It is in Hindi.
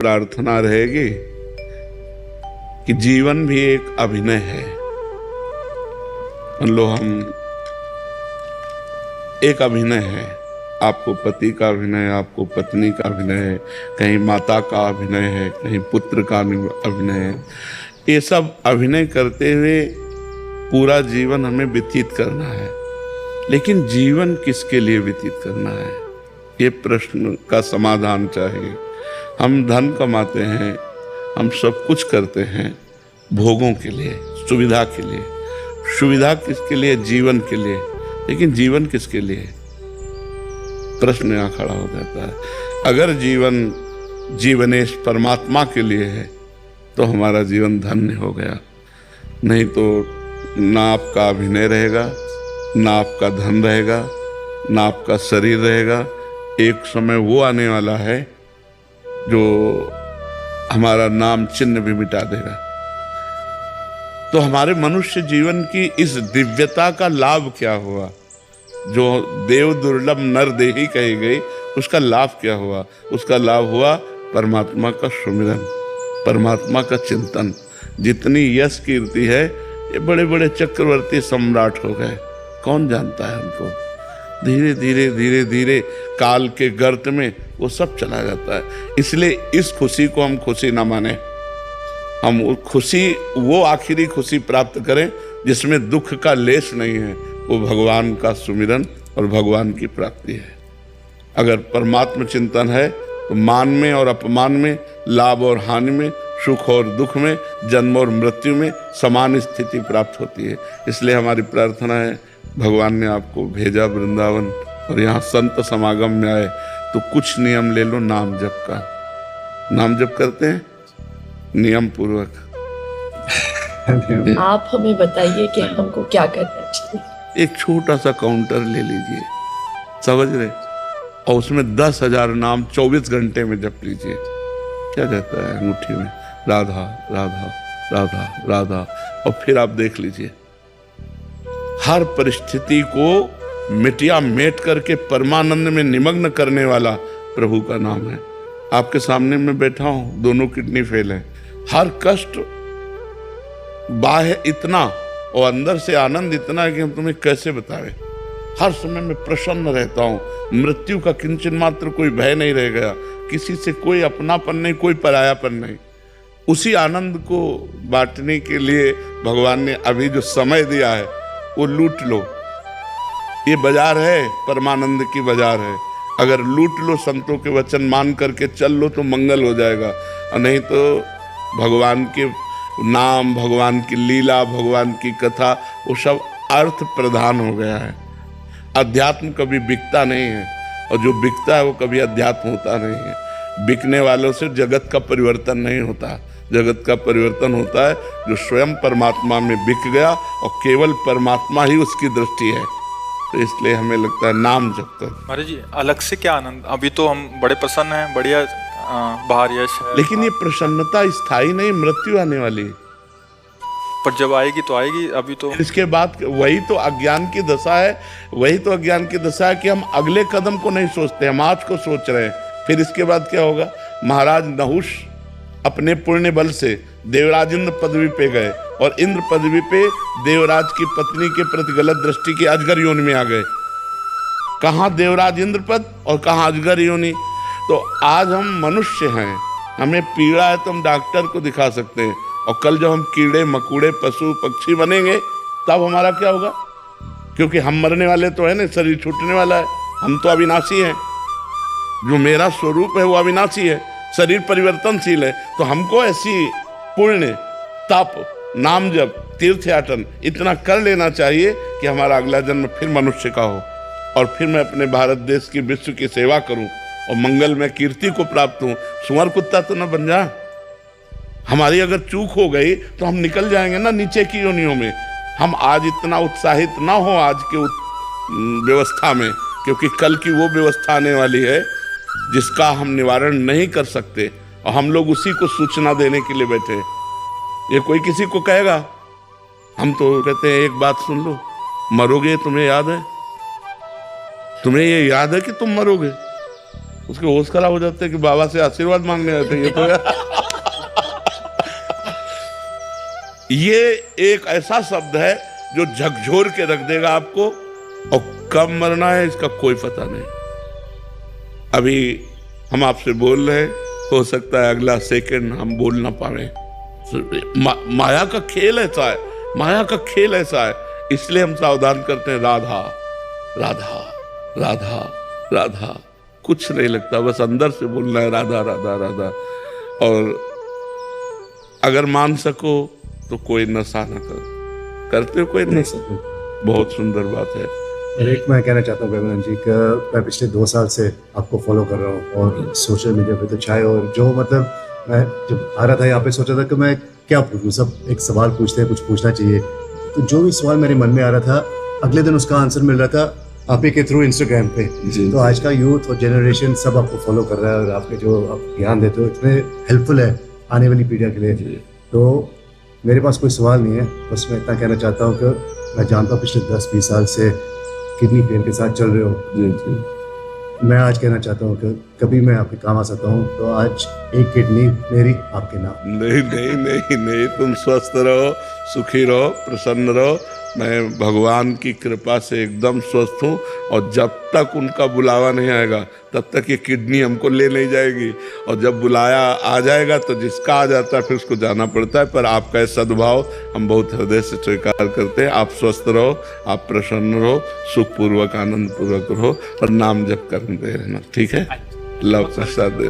प्रार्थना रहेगी कि जीवन भी एक अभिनय है। मान लो हम एक अभिनय है, आपको पति का अभिनय, आपको पत्नी का अभिनय है, कहीं माता का अभिनय है, कहीं पुत्र का अभिनय है। ये सब अभिनय करते हुए पूरा जीवन हमें व्यतीत करना है। लेकिन जीवन किसके लिए व्यतीत करना है, ये प्रश्न का समाधान चाहिए। हम धन कमाते हैं, हम सब कुछ करते हैं भोगों के लिए, सुविधा के लिए। सुविधा किसके लिए? जीवन के लिए। लेकिन जीवन किसके लिए? प्रश्न यहाँ खड़ा हो जाता है। अगर जीवन जीवनेश परमात्मा के लिए है तो हमारा जीवन धन्य हो गया। नहीं तो ना आपका अभिनय रहेगा, ना आपका धन रहेगा, ना आपका शरीर रहेगा। एक समय वो आने वाला है जो हमारा नाम चिन्ह भी मिटा देगा। तो हमारे मनुष्य जीवन की इस दिव्यता का लाभ क्या हुआ? जो देव दुर्लभ नर देही कही गई, उसका लाभ क्या हुआ? उसका लाभ हुआ परमात्मा का सुमिरन, परमात्मा का चिंतन। जितनी यश कीर्ति है, ये बड़े बड़े चक्रवर्ती सम्राट हो गए, कौन जानता है हमको? धीरे धीरे धीरे धीरे काल के गर्त में वो सब चला जाता है। इसलिए इस खुशी को हम खुशी ना माने। हम वो खुशी, वो आखिरी खुशी प्राप्त करें जिसमें दुख का लेश नहीं है। वो भगवान का सुमिरन और भगवान की प्राप्ति है। अगर परमात्मा चिंतन है तो मान में और अपमान में, लाभ और हानि में, सुख और दुख में, जन्म और मृत्यु में समान स्थिति प्राप्त होती है। इसलिए हमारी प्रार्थना है, भगवान ने आपको भेजा वृंदावन और यहाँ संत समागम में आए तो कुछ नियम ले लो नाम जप का। नाम जप करते हैं नियम पूर्वक। आप हमें बताइए कि हमको क्या करना चाहिए। एक छोटा सा काउंटर ले लीजिए, समझ रहे, और उसमें 10,000 नाम 24 घंटे में जप लीजिए। क्या कहता है अंगूठी में? राधा राधा राधा राधा। और फिर आप देख लीजिए, हर परिस्थिति को मिटिया मेट करके परमानंद में निमग्न करने वाला प्रभु का नाम है। आपके सामने मैं बैठा हूं, दोनों किडनी फेल है, हर कष्ट बाह्य इतना और अंदर से आनंद इतना है कि हम तुम्हें कैसे बताएं। हर समय मैं प्रसन्न रहता हूं, मृत्यु का किंचन मात्र कोई भय नहीं रह गया, किसी से कोई अपनापन नहीं, कोई परायापन नहीं। उसी आनंद को बांटने के लिए भगवान ने अभी जो समय दिया है वो लूट लो। ये बाजार है, परमानंद की बाजार है। अगर लूट लो, संतों के वचन मान करके चल लो तो मंगल हो जाएगा, और नहीं तो भगवान के नाम, भगवान की लीला, भगवान की कथा, वो सब अर्थ प्रधान हो गया है। अध्यात्म कभी बिकता नहीं है, और जो बिकता है वो कभी अध्यात्म होता नहीं है। बिकने वालों से जगत का परिवर्तन नहीं होता। जगत का परिवर्तन होता है जो स्वयं परमात्मा में बिक गया और केवल परमात्मा ही उसकी दृष्टि है। तो इसलिए हमें लगता है नाम जप कर। महाराज जी, अलग से क्या आनंद, अभी तो हम बड़े प्रसन्न हैं, बढ़िया बाहर यश है, लेकिन ये प्रसन्नता स्थायी नहीं, मृत्यु आने वाली है। पर जब आएगी तो आएगी। अभी तो इसके बाद वही तो अज्ञान की दशा है, वही तो अज्ञान की दशा है कि हम अगले कदम को नहीं सोचते, हम आज को सोच रहे हैं। फिर इसके बाद क्या होगा? महाराज नहुष अपने पुण्य बल से देवराज इंद्र पदवी पे गए, और इंद्र पदवी पे देवराज की पत्नी के प्रति गलत दृष्टि की अजगर योनि में आ गए। कहाँ देवराज इंद्र पद और कहाँ अजगर योनि। तो आज हम मनुष्य हैं, हमें पीड़ा है तो हम डॉक्टर को दिखा सकते हैं, और कल जब हम कीड़े मकोड़े पशु पक्षी बनेंगे तब हमारा क्या होगा? क्योंकि हम मरने वाले तो है ना, शरीर छूटने वाला है। हम तो अविनाशी हैं, जो मेरा स्वरूप है वो अविनाशी है, शरीर परिवर्तनशील है। तो हमको ऐसी पुण्य, तप, नाम जप, तीर्थयाटन इतना कर लेना चाहिए कि हमारा अगला जन्म फिर मनुष्य का हो, और फिर मैं अपने भारत देश की, विश्व की सेवा करूं और मंगल में कीर्ति को प्राप्त हूं। सुअर कुत्ता तो न बन जा। हमारी अगर चूक हो गई तो हम निकल जाएंगे ना नीचे की योनियों में। हम आज इतना उत्साहित ना हो आज के व्यवस्था में, क्योंकि कल की वो व्यवस्था आने वाली है जिसका हम निवारण नहीं कर सकते, और हम लोग उसी को सूचना देने के लिए बैठे। ये कोई किसी को कहेगा, हम तो कहते हैं एक बात सुन लो, मरोगे, तुम्हें याद है? तुम्हें ये याद है कि तुम मरोगे? उसके होश खराब हो जाते हैं कि बाबा से आशीर्वाद मांगने आते हैं ये तो ये एक ऐसा शब्द है जो झकझोर के रख देगा आपको, और कब मरना है इसका कोई पता नहीं। अभी हम आपसे बोल रहे हैं, हो सकता है अगला सेकंड हम बोल ना पाए। माया का खेल ऐसा है, माया का खेल ऐसा है, इसलिए हम सावधान करते हैं। राधा राधा राधा राधा, कुछ नहीं लगता, बस अंदर से बोलना है राधा राधा राधा। और अगर मान सको तो कोई नशा ना करो, करते हो कोई नशा? बहुत सुंदर बात है। और एक मैं कहना चाहता हूँ प्रेमानंद जी का, मैं पिछले 2 साल से आपको फॉलो कर रहा हूँ और सोशल मीडिया पे तो चाहे, और जो मतलब मैं जब आ रहा था यहाँ पे सोचा था कि मैं क्या पूछूं, सब एक सवाल पूछते हैं, कुछ पूछना चाहिए, तो जो भी सवाल मेरे मन में आ रहा था अगले दिन उसका आंसर मिल रहा था आप ही के थ्रू इंस्टाग्राम पे। तो आज का यूथ और जनरेशन सब आपको फॉलो कर रहा है और आपके जो आप ज्ञान देते हो इतने हेल्पफुल है आने वाली पीढ़ी के लिए। तो मेरे पास कोई सवाल नहीं है, बस मैं इतना कहना चाहता हूँ कि मैं जानता हूँ पिछले 10-20 साल से किडनी पेन के साथ चल रहे हो। मैं आज कहना चाहता हूँ कि कभी मैं आपके काम आ सकता हूँ, तो आज एक किडनी मेरी आपके नाम। नहीं नहीं नहीं नहीं, तुम स्वस्थ रहो, सुखी रहो, प्रसन्न रहो। मैं भगवान की कृपा से एकदम स्वस्थ हूँ, और जब तक उनका बुलावा नहीं आएगा तब तक ये किडनी हमको ले नहीं जाएगी, और जब बुलाया आ जाएगा तो जिसका आ जाता है फिर उसको जाना पड़ता है। पर आपका सद्भाव हम बहुत हृदय से स्वीकार करते हैं। आप स्वस्थ रहो, आप प्रसन्न रहो, सुखपूर्वक आनंद पूर्वक रहो, और नाम जप करते रहना, ठीक है? लव प्रसाद दे